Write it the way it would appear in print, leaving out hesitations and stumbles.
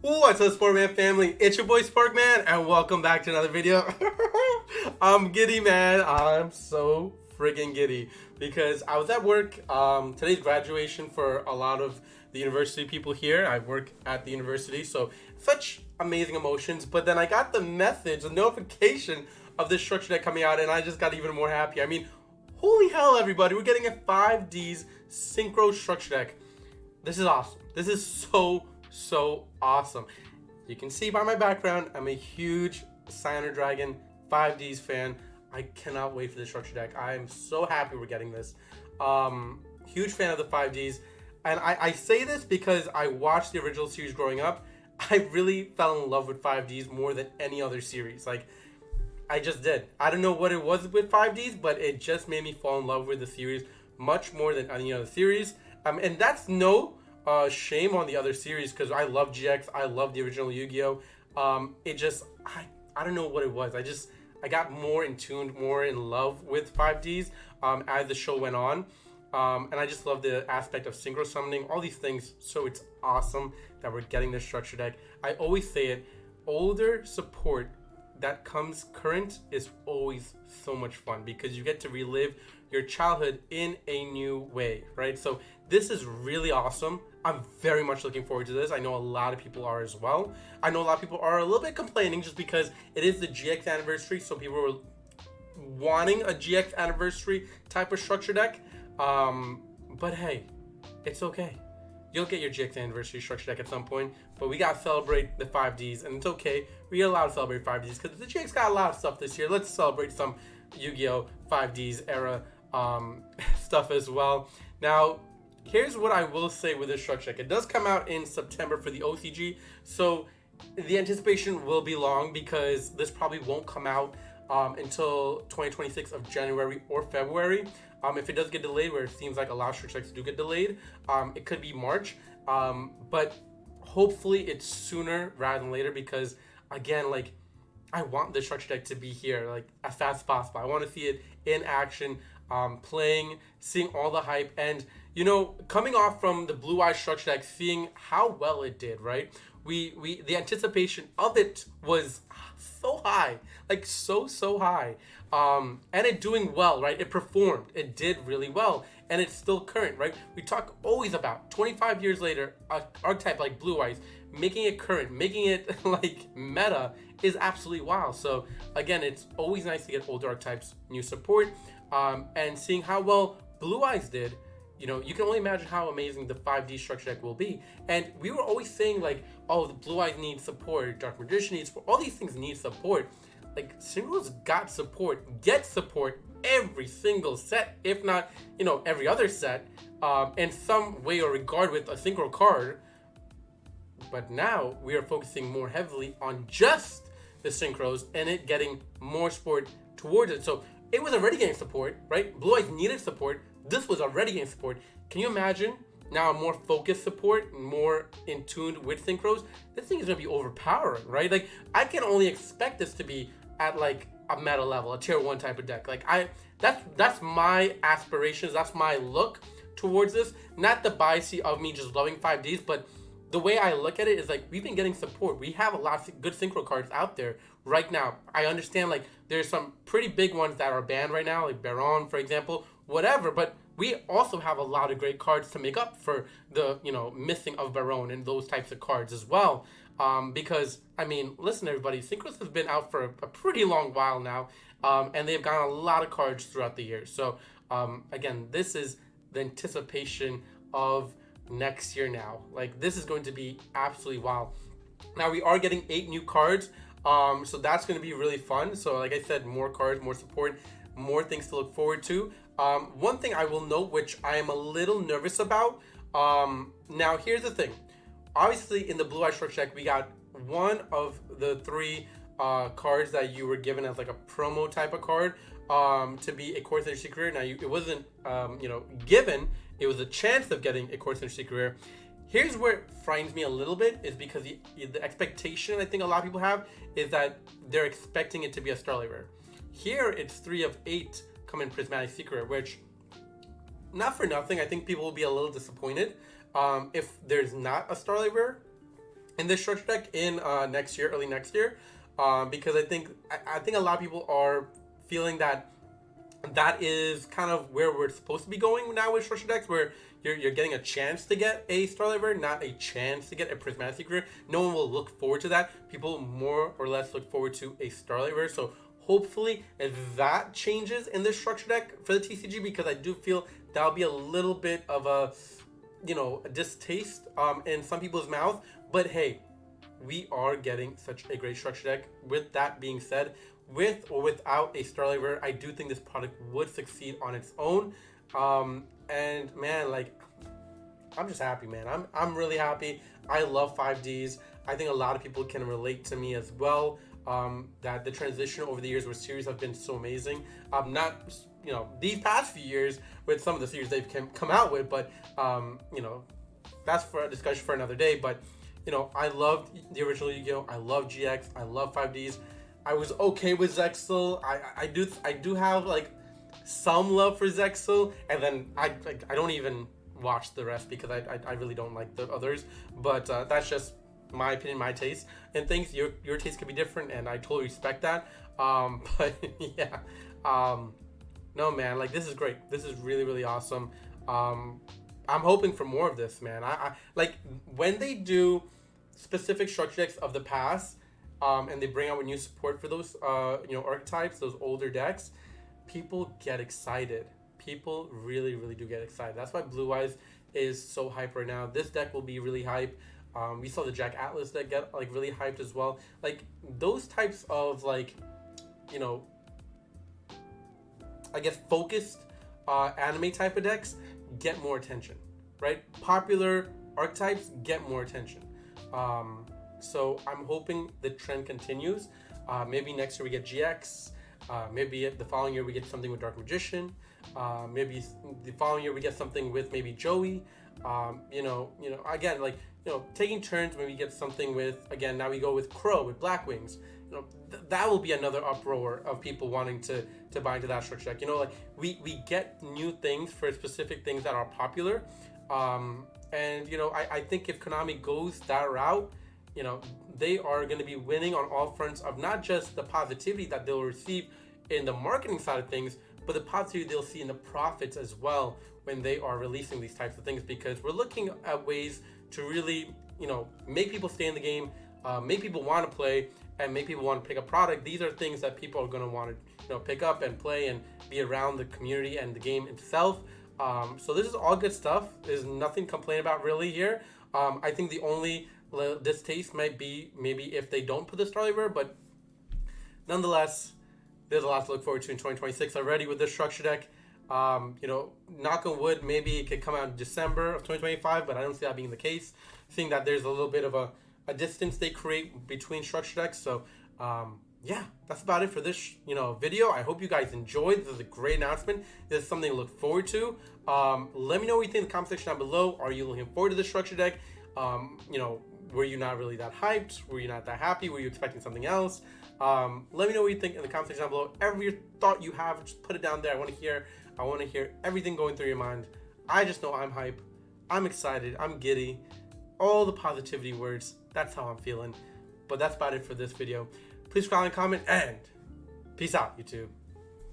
What's up, Sparkman family? It's your boy Sparkman, and welcome back to another video. I'm giddy, man. I'm so freaking giddy because I was at work. Today's graduation for a lot of the university people here. I work at the university, so such amazing emotions. But then I got the message, the notification of this structure deck coming out, and I just got even more happy. I mean, holy hell, everybody! We're getting a 5Ds synchro structure deck. This is awesome. This is so awesome. You can see by my background, I'm a huge Cyanide Dragon 5Ds fan. I cannot wait for the structure deck. I am so happy we're getting this. Huge fan of the 5Ds. And I say this because I watched the original series growing up. I really fell in love with 5Ds more than any other series. Like, I just did. I don't know what it was with 5Ds, but it just made me fall in love with the series much more than any other series. And that's no shame on the other series, because I love GX. I love the original Yu-Gi-Oh. It just, I don't know what it was. I got more in tune, more in love with 5Ds as the show went on. And I just love the aspect of synchro summoning, all these things. So it's awesome that we're getting this structure deck. I always say it, older support that comes current is always so much fun because you get to relive your childhood in a new way, right? So this is really awesome. I'm very much looking forward to this. I know a lot of people are as well. I know a lot of people are a little bit complaining just because it is the GX anniversary, so people were wanting a GX anniversary type of structure deck. But hey, it's okay. You'll get your GX anniversary structure deck at some point, but we gotta celebrate the 5Ds, and it's okay. We're allowed to celebrate 5Ds because the GX got a lot of stuff this year. Let's celebrate some Yu-Gi-Oh! 5Ds era stuff as well. Now, here's what I will say with this structure deck. It does come out in September for the OCG, so the anticipation will be long because this probably won't come out until 2026 of January or February. If it does get delayed, where it seems like a lot of structure decks do get delayed, it could be March. But hopefully it's sooner rather than later because, again, like, I want the structure deck to be here like as fast as possible. I want to see it in action, playing, seeing all the hype, and coming off from the Blue Eye structure deck, seeing how well it did, right? The anticipation of it was so high, like so high, and it doing well, right? It performed, it did really well, and it's still current, right? We talk always about 25 years later, an archetype like Blue Eyes, making it current, making it like meta is absolutely wild. So again, it's always nice to get older archetypes new support, and seeing how well Blue Eyes did. You can only imagine how amazing the 5D structure deck will be. And we were always saying, like, oh, the Blue Eyes need support, Dark Magician needs support, all these things need support. Like, Synchro's got support, get support every single set, if not, every other set, in some way or regard with a Synchro card. But now we are focusing more heavily on just the Synchros and it getting more support towards it. So it was already getting support, right? Blue Eyes needed support. This was already getting support. Can you imagine now a more focused support, more in tune with synchros? This thing is gonna be overpowering, right? Like, I can only expect this to be at like a meta level, a tier 1 type of deck. Like, that's my aspirations, that's my look towards this. Not the bias of me just loving 5Ds, but the way I look at it is like, we've been getting support. We have a lot of good synchro cards out there right now. I understand, like, there's some pretty big ones that are banned right now, like Baron, for example, whatever, but we also have a lot of great cards to make up for the missing of Baron and those types of cards as well. Because, I mean, listen, everybody, Synchros has been out for a pretty long while now, and they've gotten a lot of cards throughout the years. So again, this is the anticipation of next year now. Like, this is going to be absolutely wild. Now, we are getting 8 new cards, so that's going to be really fun. So like I said, more cards, more support, more things to look forward to. One thing I will note, which I am a little nervous about, now here's the thing. Obviously, in the Blue Eye structure deck, we got one of the 3 cards that you were given as like a promo type of card, to be a Core Synergy Secret. Now, it wasn't, given. It was a chance of getting a Core Synergy Secret. Here's where it frightens me a little bit, is because the expectation I think a lot of people have is that they're expecting it to be a Starlight Rare. Here, it's 3 of 8 come in Prismatic Secret, which, not for nothing, I think people will be a little disappointed if there's not a Starlight Rare in this structure deck in next year, early next year, because I think a lot of people are feeling that that is kind of where we're supposed to be going now with structure decks, where you're getting a chance to get a Starlight Rare, not a chance to get a Prismatic Secret. No one will look forward to that. People more or less look forward to a Starlight Rare. So hopefully if that changes in this structure deck for the TCG, because I do feel that'll be a little bit of a, you know, a distaste in some people's mouth. But hey, we are getting such a great structure deck. With that being said, with or without a Starlight Rare, I do think this product would succeed on its own. And man, like, I'm just happy, man. I'm really happy. I love 5Ds. I think a lot of people can relate to me as well. That the transition over the years with series have been so amazing. Not, you know, these past few years with some of the series they've come out with, but you know, that's for a discussion for another day. But you know, I loved the original Yu-Gi-Oh! I love GX. I love 5Ds. I was okay with Zexal. I do have like some love for Zexal, and then I don't even watch the rest because I really don't like the others. But that's just my opinion, my taste, and things. Your taste could be different, and I totally respect that. But yeah, no man, like this is great. This is really really awesome. I'm hoping for more of this, man. I like when they do specific structure decks of the past, and they bring out a new support for those you know, archetypes, those older decks. People get excited. People really, really do get excited. That's why Blue Eyes is so hype right now. This deck will be really hype. We saw the Jack Atlas deck get like really hyped as well. Like those types of like, you know, I guess focused anime type of decks get more attention, right? Popular archetypes get more attention. So I'm hoping the trend continues. Maybe next year we get GX. Maybe the following year we get something with Dark Magician. Maybe the following year we get something with maybe Joey. You know, again, like, you know, taking turns when we get something with, again, now we go with Crow, with Black Wings. You know, that will be another uproar of people wanting to buy into that structure deck. You know, like we get new things for specific things that are popular. And, you know, I think if Konami goes that route, you know, they are going to be winning on all fronts of not just the positivity that they'll receive in the marketing side of things, but the positivity they'll see in the profits as well when they are releasing these types of things, because we're looking at ways to really, you know, make people stay in the game, make people want to play, and make people want to pick a product. These are things that people are going to want to, you know, pick up and play and be around the community and the game itself. So this is all good stuff. There's nothing to complain about really here. I think the only distaste might be maybe if they don't put the Starlight Rare, but nonetheless, there's a lot to look forward to in 2026 already with this structure deck. You know, knock on wood, maybe it could come out in December of 2025, but I don't see that being the case, seeing that there's a little bit of a distance they create between structure decks. So yeah, that's about it for this, you know, video. I hope you guys enjoyed. This is a great announcement. This is something to look forward to. Let me know what you think in the comment section down below. Are you looking forward to this structure deck? You know, were you not really that hyped? Were you not that happy? Were you expecting something else? Let me know what you think in the comment section down below. Every thought you have, just put it down there. I want to hear everything going through your mind. I just know I'm hype. I'm excited. I'm giddy. All the positivity words. That's how I'm feeling. But that's about it for this video. Please subscribe and comment, and peace out, YouTube.